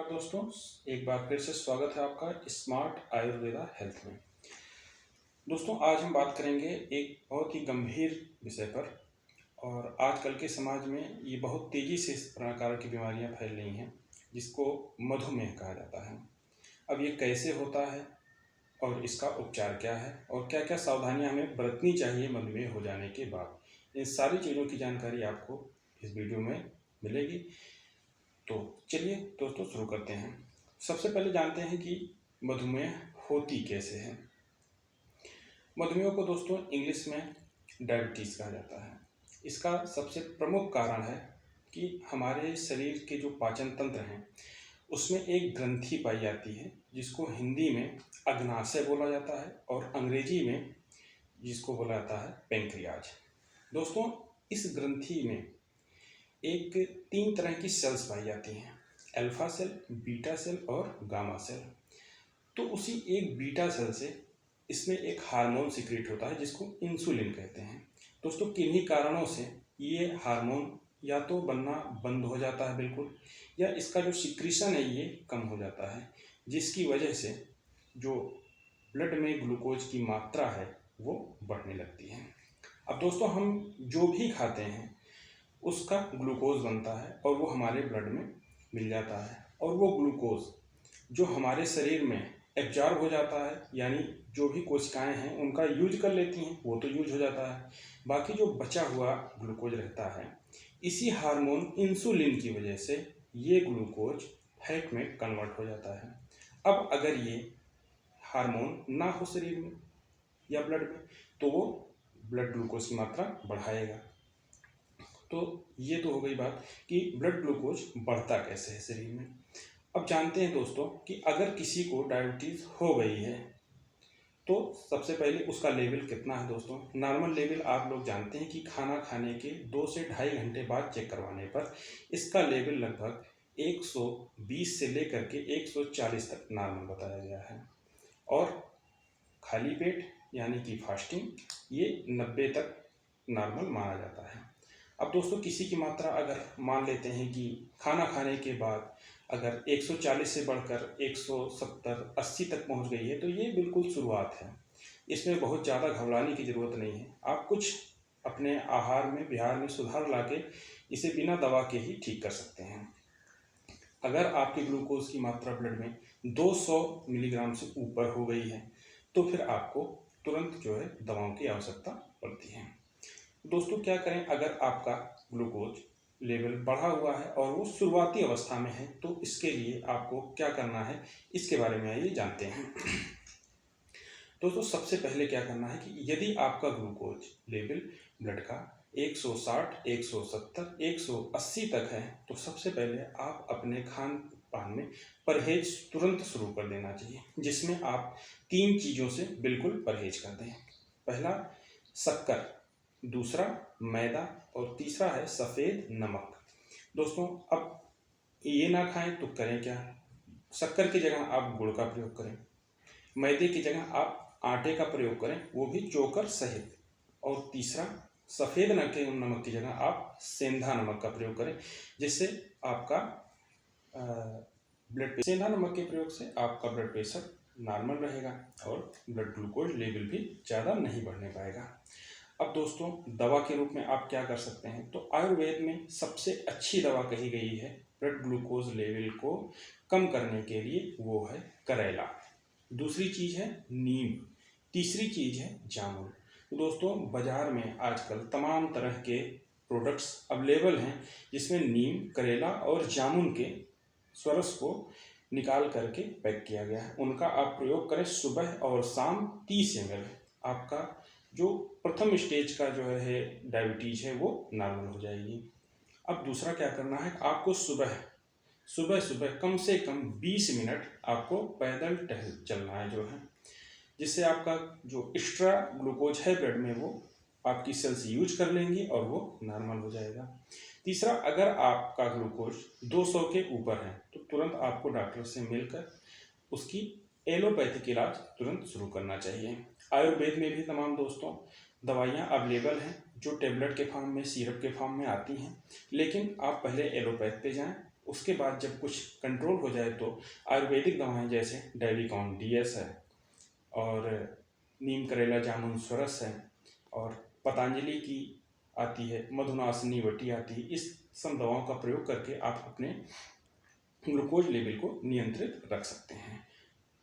नमस्कार दोस्तों, एक बार फिर से स्वागत है आपका स्मार्ट आयुर्वेदा हेल्थ में। दोस्तों, आज हम बात करेंगे एक बहुत ही गंभीर विषय पर। और आजकल के समाज में ये बहुत तेज़ी से इस प्रकार की बीमारियां फैल रही हैं, जिसको मधुमेह कहा जाता है। अब ये कैसे होता है और इसका उपचार क्या है और क्या क्या सावधानियां हमें बरतनी चाहिए मधुमेह हो जाने के बाद, इन सारी चीज़ों की जानकारी आपको इस वीडियो में मिलेगी। तो चलिए दोस्तों शुरू करते हैं। सबसे पहले जानते हैं कि मधुमेह होती कैसे है। मधुमेह को दोस्तों इंग्लिश में डायबिटीज़ कहा जाता है। इसका सबसे प्रमुख कारण है कि हमारे शरीर के जो पाचन तंत्र हैं उसमें एक ग्रंथि पाई जाती है, जिसको हिंदी में अग्नाशय बोला जाता है और अंग्रेजी में जिसको बोला जाता है पेंक्रियाज। दोस्तों, इस ग्रंथि में एक 3 तरह की सेल्स पाई जाती हैं, अल्फा सेल, बीटा सेल और गामा सेल। तो उसी एक बीटा सेल से इसमें एक हार्मोन सिक्रीट होता है जिसको इंसुलिन कहते हैं। दोस्तों, किन्हीं कारणों से ये हार्मोन या तो बनना बंद हो जाता है बिल्कुल, या इसका जो सिक्रीशन है ये कम हो जाता है, जिसकी वजह से जो ब्लड में ग्लूकोज की मात्रा है वो बढ़ने लगती है। अब दोस्तों, हम जो भी खाते हैं उसका ग्लूकोज बनता है और वो हमारे ब्लड में मिल जाता है, और वो ग्लूकोज जो हमारे शरीर में एब्जॉर्ब हो जाता है, यानी जो भी कोशिकाएं हैं उनका यूज कर लेती हैं, वो तो यूज हो जाता है। बाकी जो बचा हुआ ग्लूकोज रहता है, इसी हार्मोन इंसुलिन की वजह से ये ग्लूकोज फैट में कन्वर्ट हो जाता है। अब अगर ये हार्मोन ना हो शरीर में या ब्लड में, तो वो ब्लड ग्लूकोज की मात्रा बढ़ाएगा। तो ये तो हो गई बात कि ब्लड ग्लूकोज बढ़ता कैसे है शरीर में। अब जानते हैं दोस्तों कि अगर किसी को डायबिटीज़ हो गई है तो सबसे पहले उसका लेवल कितना है। दोस्तों, नॉर्मल लेवल आप लोग जानते हैं कि खाना खाने के 2 से ढाई घंटे बाद चेक करवाने पर इसका लेवल लगभग 120 से लेकर के 140 तक नॉर्मल बताया गया है, और खाली पेट यानी कि फास्टिंग ये 90 तक नॉर्मल माना जाता है। अब दोस्तों, किसी की मात्रा अगर मान लेते हैं कि खाना खाने के बाद अगर 140 से बढ़कर 170-80 तक पहुंच गई है, तो ये बिल्कुल शुरुआत है। इसमें बहुत ज़्यादा घबराने की ज़रूरत नहीं है। आप कुछ अपने आहार में बिहार में सुधार लाके इसे बिना दवा के ही ठीक कर सकते हैं। अगर आपके ग्लूकोज की मात्रा ब्लड में 200 मिलीग्राम से ऊपर हो गई है, तो फिर आपको तुरंत जो है दवाओं की आवश्यकता पड़ती है। दोस्तों, क्या करें अगर आपका ग्लूकोज लेवल बढ़ा हुआ है और वो शुरुआती अवस्था में है, तो इसके लिए आपको क्या करना है इसके बारे में आइए जानते हैं। दोस्तों, सबसे पहले क्या करना है कि यदि आपका ग्लूकोज लेवल ब्लड का 160, 170, 180 तक है, तो सबसे पहले आप अपने खान पान में परहेज तुरंत शुरू कर देना चाहिए, जिसमें आप 3 चीज़ों से बिल्कुल परहेज कर दें। पहला शक्कर, दूसरा मैदा और तीसरा है सफ़ेद नमक। दोस्तों, अब ये ना खाएं तो करें क्या। शक्कर की जगह आप गुड़ का प्रयोग करें, मैदे की जगह आप आटे का प्रयोग करें, वो भी चोकर सहित, और तीसरा सफ़ेद नमक की जगह आप सेंधा नमक का प्रयोग करें, जिससे आपका सेंधा नमक के प्रयोग से आपका ब्लड प्रेशर नॉर्मल रहेगा और ब्लड ग्लूकोज लेवल भी ज़्यादा नहीं बढ़ने पाएगा। अब दोस्तों, दवा के रूप में आप क्या कर सकते हैं, तो आयुर्वेद में सबसे अच्छी दवा कही गई है ब्लड ग्लूकोज लेवल को कम करने के लिए, वो है करेला। दूसरी चीज़ है नीम, तीसरी चीज़ है जामुन। तो दोस्तों, बाज़ार में आजकल तमाम तरह के प्रोडक्ट्स अवेलेबल हैं, जिसमें नीम, करेला और जामुन के स्वरस को निकाल करके पैक किया गया है। उनका आप प्रयोग करें सुबह और शाम 30 ml। आपका जो प्रथम स्टेज का जो है डायबिटीज़ है वो नॉर्मल हो जाएगी। अब दूसरा क्या करना है, आपको सुबह सुबह कम से कम 20 मिनट आपको पैदल टहल चलना है जो है, जिससे आपका जो एक्स्ट्रा ग्लूकोज है ब्लड में वो आपकी सेल्स यूज कर लेंगी और वो नॉर्मल हो जाएगा। तीसरा, अगर आपका ग्लूकोज 200 के ऊपर है, तो तुरंत आपको डॉक्टर से मिलकर उसकी एलोपैथिक इलाज तुरंत शुरू करना चाहिए। आयुर्वेद में भी तमाम दोस्तों दवाइयाँ अवेलेबल हैं, जो टेबलेट के फॉर्म में, सिरप के फॉर्म में आती हैं, लेकिन आप पहले एलोपैथ पे जाएं, उसके बाद जब कुछ कंट्रोल हो जाए तो आयुर्वेदिक दवाएं जैसे डेविकॉन DS है और नीम करेला जामुन स्वरस है और पतंजलि की आती है, मधुनासिनी वटी आती है, इस सब दवाओं का प्रयोग करके आप अपने ग्लूकोज लेवल को नियंत्रित रख सकते हैं।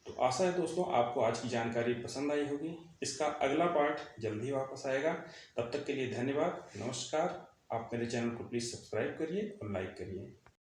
तो आशा है दोस्तों आपको आज की जानकारी पसंद आई होगी। इसका अगला पार्ट जल्दी वापस आएगा। तब तक के लिए धन्यवाद, नमस्कार। आप मेरे चैनल को प्लीज़ सब्सक्राइब करिए और लाइक करिए।